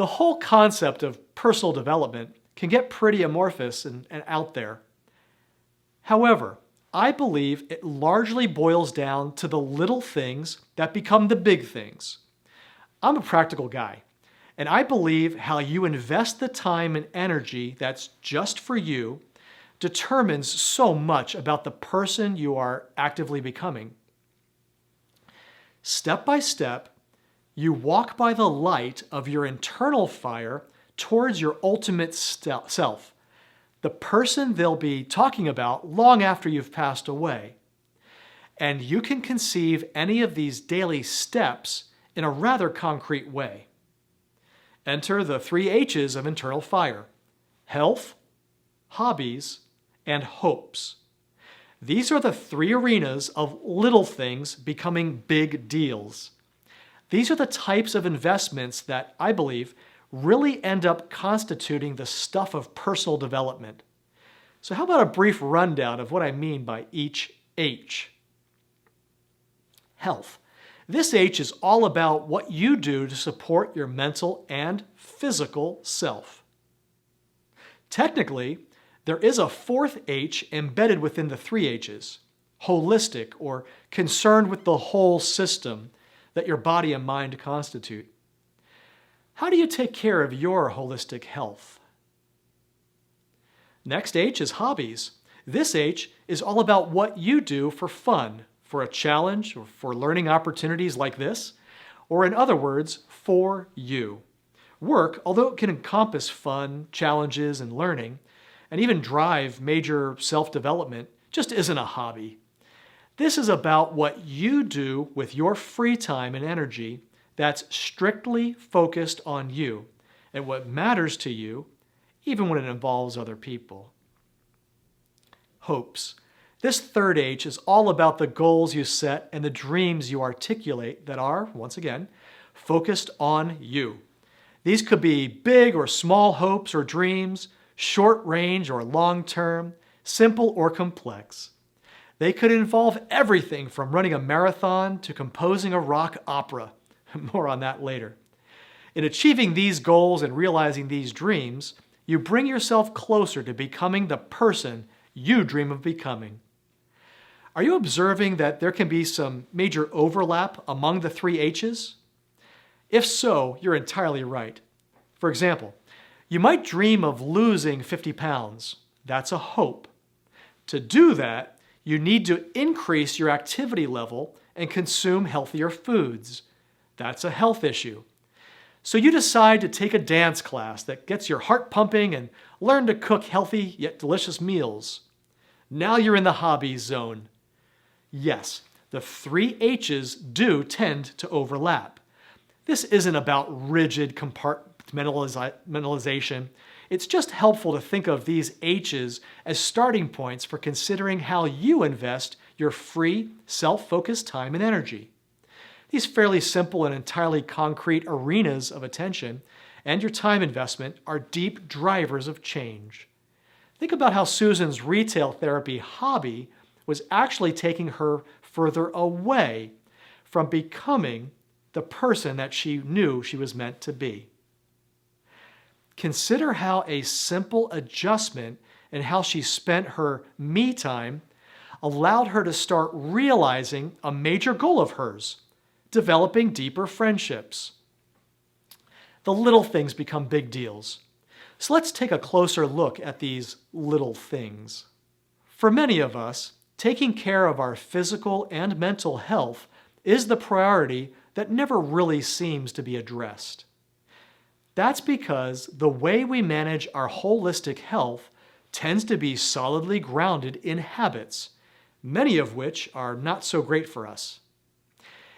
The whole concept of personal development can get pretty amorphous and out there. However, I believe it largely boils down to the little things that become the big things. I'm a practical guy, and I believe how you invest the time and energy that's just for you determines so much about the person you are actively becoming. Step by step, you walk by the light of your internal fire towards your ultimate self, the person they'll be talking about long after you've passed away. And you can conceive any of these daily steps in a rather concrete way. Enter the 3 H's of internal fire: health, hobbies, and hopes. These are the 3 arenas of little things becoming big deals. These are the types of investments that I believe really end up constituting the stuff of personal development. So how about a brief rundown of what I mean by each H? Health. This H is all about what you do to support your mental and physical self. Technically, there is a 4th H embedded within the 3 H's, holistic, or concerned with the whole system that your body and mind constitute. How do you take care of your holistic health? Next H is hobbies. This H is all about what you do for fun, for a challenge, or for learning opportunities like this, or in other words, for you. Work, although it can encompass fun, challenges, and learning, and even drive major self-development, just isn't a hobby. This is about what you do with your free time and energy that's strictly focused on you and what matters to you, even when it involves other people. Hopes. This 3rd H is all about the goals you set and the dreams you articulate that are, once again, focused on you. These could be big or small hopes or dreams, short range or long term, simple or complex. They could involve everything from running a marathon to composing a rock opera. More on that later. In achieving these goals and realizing these dreams, you bring yourself closer to becoming the person you dream of becoming. Are you observing that there can be some major overlap among the 3 H's? If so, you're entirely right. For example, you might dream of losing 50 pounds. That's a hope. To do that, you need to increase your activity level and consume healthier foods. That's a health issue. So you decide to take a dance class that gets your heart pumping and learn to cook healthy yet delicious meals. Now you're in the hobbies zone. Yes, the 3 H's do tend to overlap. This isn't about rigid compartmentalization. It's just helpful to think of these H's as starting points for considering how you invest your free, self-focused time and energy. These fairly simple and entirely concrete arenas of attention and your time investment are deep drivers of change. Think about how Susan's retail therapy hobby was actually taking her further away from becoming the person that she knew she was meant to be. Consider how a simple adjustment in how she spent her me time allowed her to start realizing a major goal of hers: developing deeper friendships. The little things become big deals. So let's take a closer look at these little things. For many of us, taking care of our physical and mental health is the priority that never really seems to be addressed. That's because the way we manage our holistic health tends to be solidly grounded in habits, many of which are not so great for us.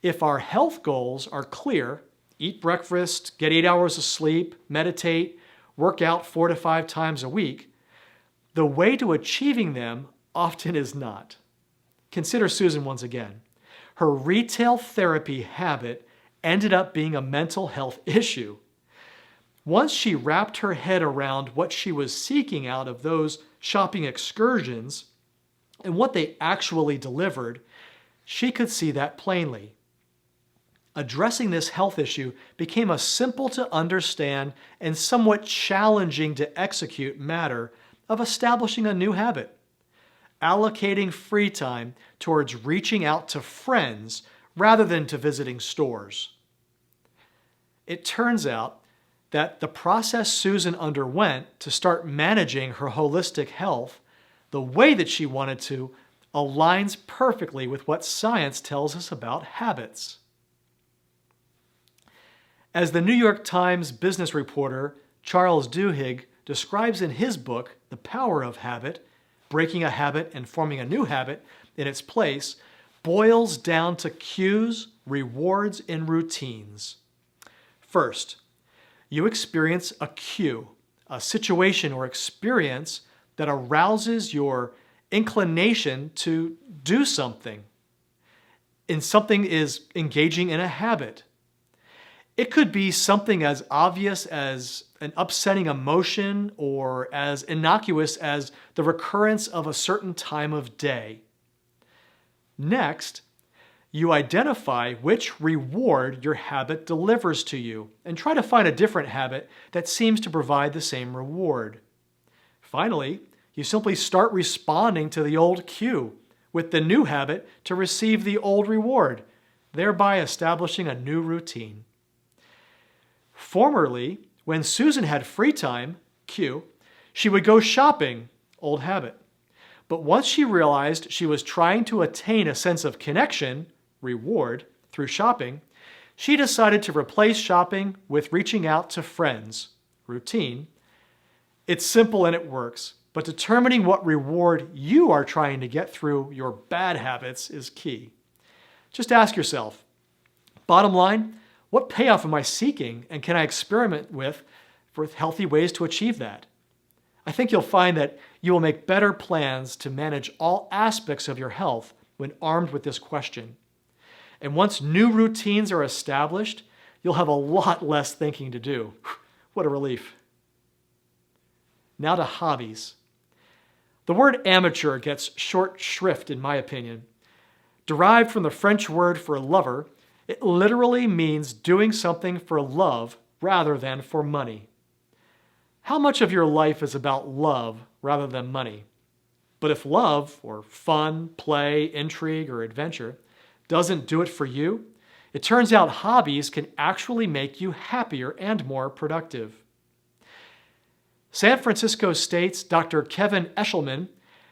If our health goals are clear, eat breakfast, get 8 hours of sleep, meditate, work out 4 to 5 times a week, the way to achieving them often is not. Consider Susan once again. Her retail therapy habit ended up being a mental health issue. Once she wrapped her head around what she was seeking out of those shopping excursions and what they actually delivered, she could see that plainly. Addressing this health issue became a simple to understand and somewhat challenging to execute matter of establishing a new habit, allocating free time towards reaching out to friends rather than to visiting stores. It turns out that the process Susan underwent to start managing her holistic health the way that she wanted to aligns perfectly with what science tells us about habits. As the New York Times business reporter Charles Duhigg describes in his book, The Power of Habit, breaking a habit and forming a new habit in its place, boils down to cues, rewards, and routines. First, you experience a cue, a situation or experience that arouses your inclination to do something. And something is engaging in a habit. It could be something as obvious as an upsetting emotion or as innocuous as the recurrence of a certain time of day. Next, you identify which reward your habit delivers to you and try to find a different habit that seems to provide the same reward. Finally, you simply start responding to the old cue with the new habit to receive the old reward, thereby establishing a new routine. Formerly, when Susan had free time, cue, she would go shopping, old habit. But once she realized she was trying to attain a sense of connection, reward, through shopping, she decided to replace shopping with reaching out to friends, routine. It's simple and it works, but determining what reward you are trying to get through your bad habits is key. Just ask yourself, bottom line, what payoff am I seeking and can I experiment with for healthy ways to achieve that? I think you'll find that you will make better plans to manage all aspects of your health when armed with this question. And once new routines are established, you'll have a lot less thinking to do. What a relief. Now to hobbies. The word amateur gets short shrift in my opinion. Derived from the French word for lover, it literally means doing something for love rather than for money. How much of your life is about love rather than money? But if love, or fun, play, intrigue, or adventure, doesn't do it for you, it turns out hobbies can actually make you happier and more productive. San Francisco State's Dr. Kevin Eshelman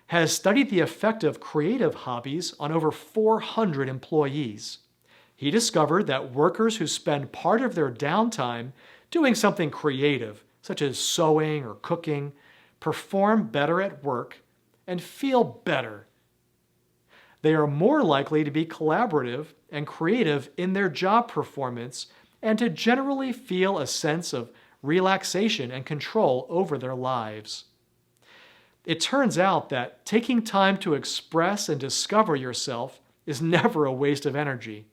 has studied the effect of creative hobbies on over 400 employees. He discovered that workers who spend part of their downtime doing something creative, such as sewing or cooking, perform better at work and feel better. They are more likely to be collaborative and creative in their job performance and to generally feel a sense of relaxation and control over their lives. It turns out that taking time to express and discover yourself is never a waste of energy.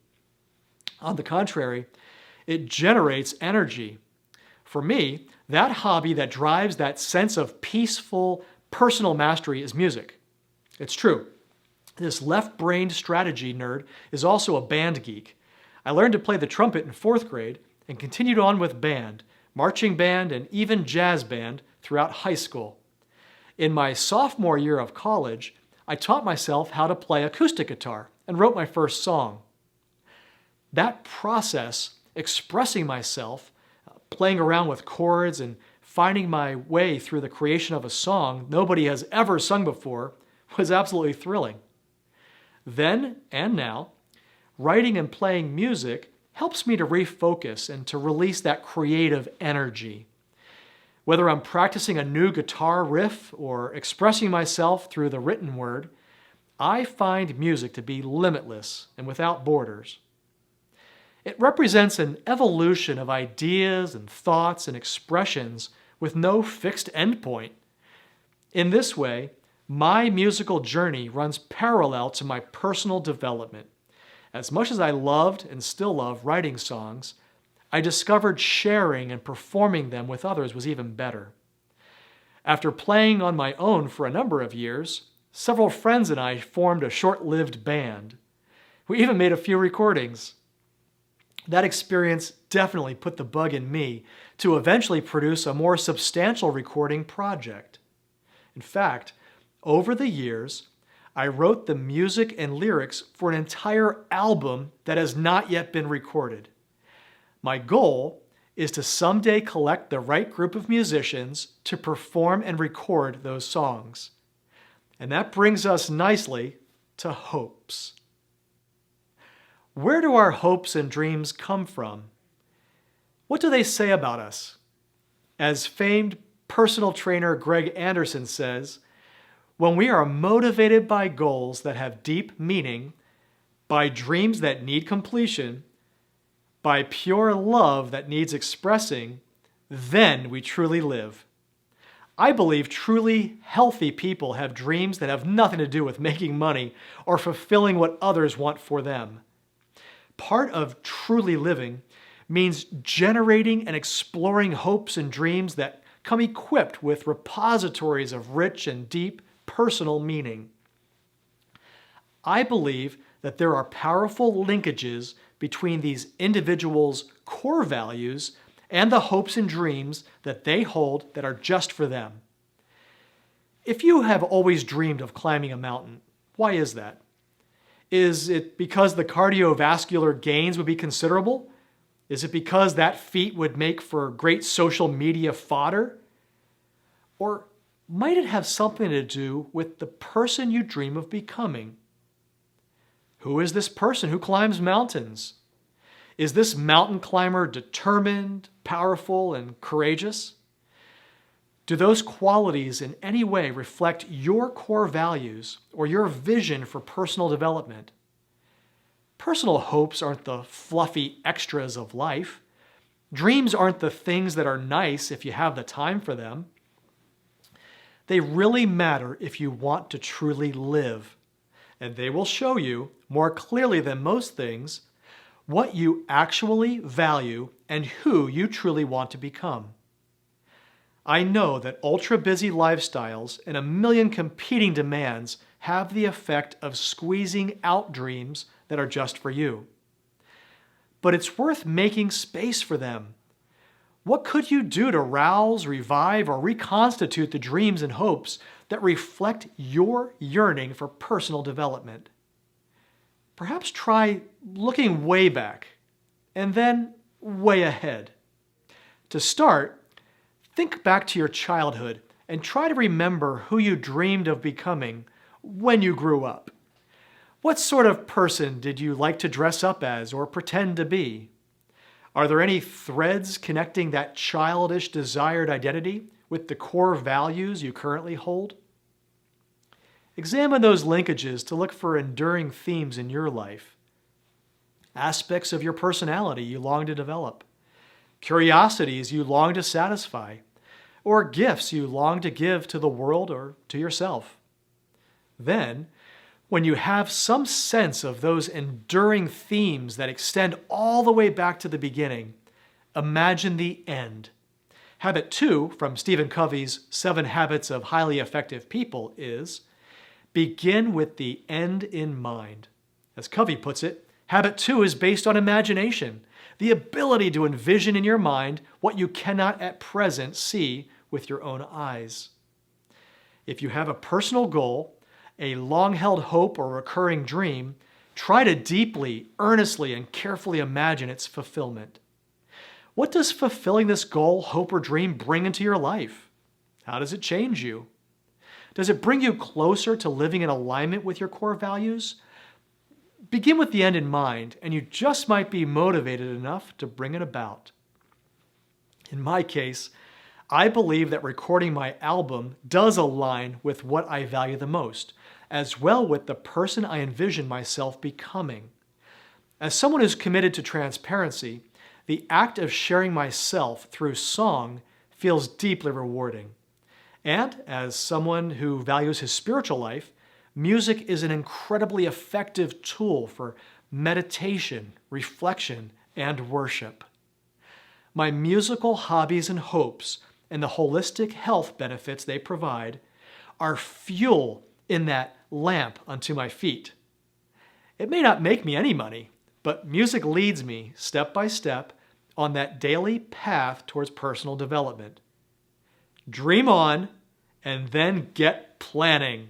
On the contrary, it generates energy. For me, that hobby that drives that sense of peaceful personal mastery is music. It's true. This left-brained strategy nerd is also a band geek. I learned to play the trumpet in 4th grade and continued on with band, marching band, and even jazz band throughout high school. In my sophomore year of college, I taught myself how to play acoustic guitar and wrote my first song. That process, expressing myself, playing around with chords and finding my way through the creation of a song nobody has ever sung before, was absolutely thrilling. Then and now, writing and playing music helps me to refocus and to release that creative energy. Whether I'm practicing a new guitar riff or expressing myself through the written word, I find music to be limitless and without borders. It represents an evolution of ideas and thoughts and expressions with no fixed endpoint. In this way, my musical journey runs parallel to my personal development. As much as I loved and still love writing songs, I discovered sharing and performing them with others was even better. After playing on my own for a number of years, several friends and I formed a short-lived band. We even made a few recordings. That experience definitely put the bug in me to eventually produce a more substantial recording project. In fact, over the years, I wrote the music and lyrics for an entire album that has not yet been recorded. My goal is to someday collect the right group of musicians to perform and record those songs. And that brings us nicely to hopes. Where do our hopes and dreams come from? What do they say about us? As famed personal trainer Greg Anderson says, when we are motivated by goals that have deep meaning, by dreams that need completion, by pure love that needs expressing, then we truly live. I believe truly healthy people have dreams that have nothing to do with making money or fulfilling what others want for them. Part of truly living means generating and exploring hopes and dreams that come equipped with repositories of rich and deep personal meaning. I believe that there are powerful linkages between these individuals' core values and the hopes and dreams that they hold that are just for them. If you have always dreamed of climbing a mountain, why is that? Is it because the cardiovascular gains would be considerable? Is it because that feat would make for great social media fodder? Or might it have something to do with the person you dream of becoming? Who is this person who climbs mountains? Is this mountain climber determined, powerful, and courageous? Do those qualities in any way reflect your core values or your vision for personal development? Personal hopes aren't the fluffy extras of life. Dreams aren't the things that are nice if you have the time for them. They really matter if you want to truly live, and they will show you, more clearly than most things, what you actually value and who you truly want to become. I know that ultra-busy lifestyles and a million competing demands have the effect of squeezing out dreams that are just for you. But it's worth making space for them. What could you do to rouse, revive, or reconstitute the dreams and hopes that reflect your yearning for personal development? Perhaps try looking way back and then way ahead. To start, think back to your childhood and try to remember who you dreamed of becoming when you grew up. What sort of person did you like to dress up as or pretend to be? Are there any threads connecting that childish desired identity with the core values you currently hold? Examine those linkages to look for enduring themes in your life, aspects of your personality you long to develop, curiosities you long to satisfy, or gifts you long to give to the world or to yourself. Then, when you have some sense of those enduring themes that extend all the way back to the beginning, imagine the end. Habit 2 from Stephen Covey's 7 Habits of Highly Effective People is, begin with the end in mind. As Covey puts it, habit 2 is based on imagination, the ability to envision in your mind what you cannot at present see with your own eyes. If you have a personal goal, a long-held hope or recurring dream, try to deeply, earnestly, and carefully imagine its fulfillment. What does fulfilling this goal, hope, or dream bring into your life? How does it change you? Does it bring you closer to living in alignment with your core values? Begin with the end in mind, and you just might be motivated enough to bring it about. In my case, I believe that recording my album does align with what I value the most, as well with the person I envision myself becoming. As someone who's committed to transparency, the act of sharing myself through song feels deeply rewarding. And as someone who values his spiritual life, music is an incredibly effective tool for meditation, reflection, and worship. My musical hobbies and hopes and the holistic health benefits they provide are fuel in that lamp unto my feet. It may not make me any money, but music leads me step by step on that daily path towards personal development. Dream on and then get planning.